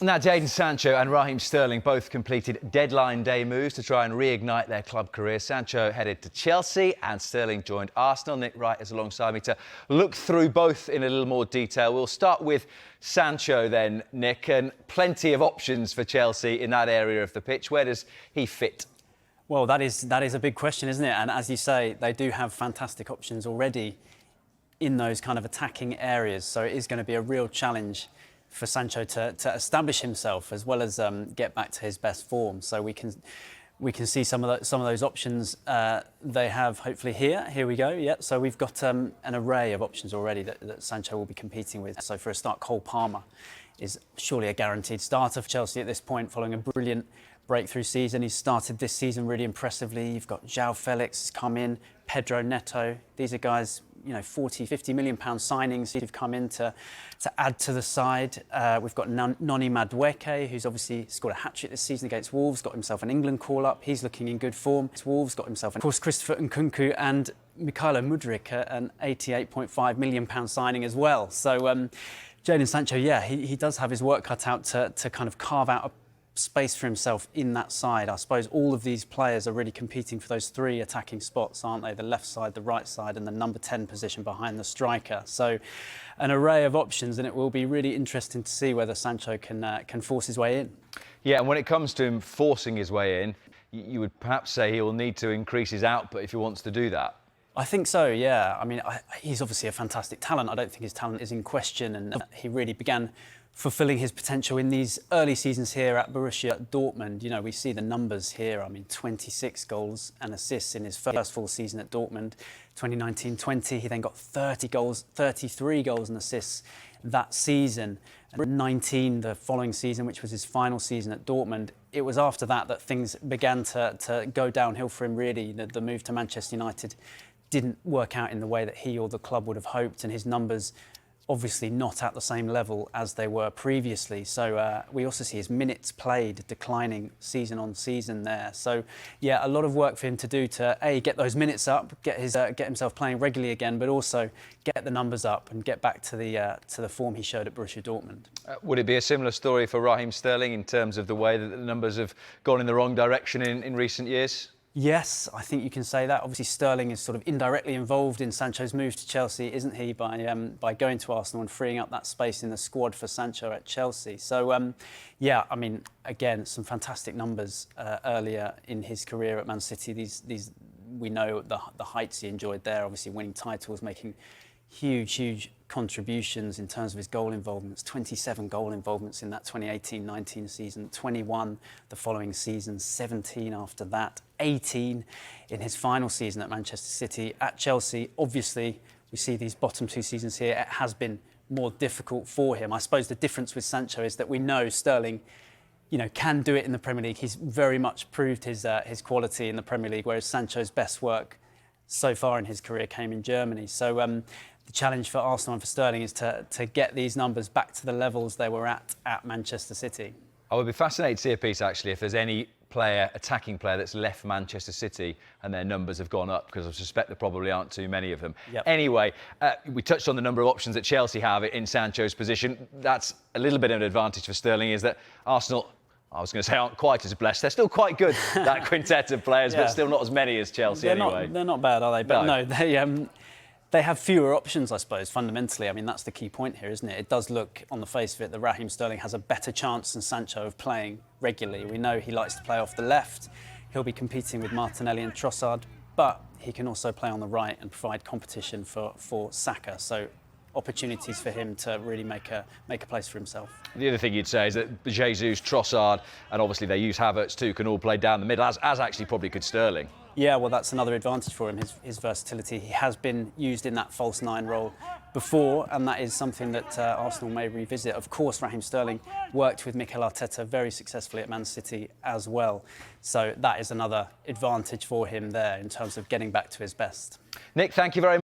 Now, Jadon Sancho and Raheem Sterling both completed deadline day moves to try and reignite their club careers. Sancho headed to Chelsea and Sterling joined Arsenal. Nick Wright is alongside me to look through both in a little more detail. We'll start with Sancho then, Nick, and plenty of options for Chelsea in that area of the pitch. Where does he fit? Well, that is a big question, isn't it? And as you say, they do have fantastic options already in those kind of attacking areas. So it is going to be a real challenge for Sancho to establish himself as well as get back to his best form. So we can see some of those options they have hopefully here. Here we go. Yeah. So we've got an array of options already that Sancho will be competing with. So for a start, Cole Palmer is surely a guaranteed starter for Chelsea at this point, following a brilliant breakthrough season. He's started this season really impressively. You've got João Felix has come in, Pedro Neto. These are guys, you know, 40, 50 million pound signings who've come in to add to the side. We've got Noni Madueke, who's obviously scored a hat-trick this season against Wolves, got himself an England call-up. He's looking in good form. Wolves got himself, of course, Christopher Nkunku and Mykhailo Mudryk, an 88.5 million pound signing as well. So Jadon Sancho, yeah, he does have his work cut out to kind of carve out a space for himself in that side. I suppose all of these players are really competing for those three attacking spots, aren't they? The left side, the right side, and the number 10 position behind the striker. So an array of options, and it will be really interesting to see whether Sancho can force his way in. Yeah, and when it comes to him forcing his way in, you would perhaps say he will need to increase his output if he wants to do that. I think so, yeah. I mean, he's obviously a fantastic talent. I don't think his talent is in question, and he really began fulfilling his potential in these early seasons here at Borussia Dortmund. You know, we see the numbers here. I mean, 26 goals and assists in his first full season at Dortmund. 2019-20, he then got 33 goals and assists that season. And 19 the following season, which was his final season at Dortmund. It was after that things began to go downhill for him, really. The move to Manchester United didn't work out in the way that he or the club would have hoped, and his numbers obviously not at the same level as they were previously. So we also see his minutes played declining season on season there. So yeah, a lot of work for him to do to get those minutes up, get himself playing regularly again, but also get the numbers up and get back to the form he showed at Borussia Dortmund. Would it be a similar story for Raheem Sterling in terms of the way that the numbers have gone in the wrong direction in recent years? Yes, I think you can say that. Obviously, Sterling is sort of indirectly involved in Sancho's move to Chelsea, isn't he, by going to Arsenal and freeing up that space in the squad for Sancho at Chelsea. So, yeah, I mean, again, some fantastic numbers earlier in his career at Man City. These we know the heights he enjoyed there, obviously winning titles, making huge contributions in terms of his goal involvements. 27 goal involvements in that 2018-19 season, 21 the following season, 17 after that, 18 in his final season at Manchester City. At Chelsea, obviously, we see these bottom two seasons here. It has been more difficult for him. I suppose the difference with Sancho is that we know Sterling, you know, can do it in the Premier League. He's very much proved his quality in the Premier League, whereas Sancho's best work so far in his career came in Germany. So the challenge for Arsenal and for Sterling is to get these numbers back to the levels they were at Manchester City. I would be fascinated to see a piece, actually, if there's any attacking player that's left Manchester City and their numbers have gone up, because I suspect there probably aren't too many of them. Yep. Anyway, we touched on the number of options that Chelsea have in Sancho's position. That's a little bit of an advantage for Sterling, is that Arsenal, I was going to say, aren't quite as blessed. They're still quite good, that quintet of players, yeah, but still not as many as Chelsea anyway. They're not bad, are they? But no they have fewer options, I suppose, fundamentally. I mean, that's the key point here, isn't it? It does look, on the face of it, that Raheem Sterling has a better chance than Sancho of playing regularly. We know he likes to play off the left. He'll be competing with Martinelli and Trossard, but he can also play on the right and provide competition for Saka. So opportunities for him to really make a place for himself. The other thing you'd say is that Jesus, Trossard, and obviously they use Havertz too, can all play down the middle, as actually probably could Sterling. Yeah, well, that's another advantage for him, his versatility. He has been used in that false nine role before, and that is something that Arsenal may revisit. Of course, Raheem Sterling worked with Mikel Arteta very successfully at Man City as well. So that is another advantage for him there in terms of getting back to his best. Nick, thank you very much.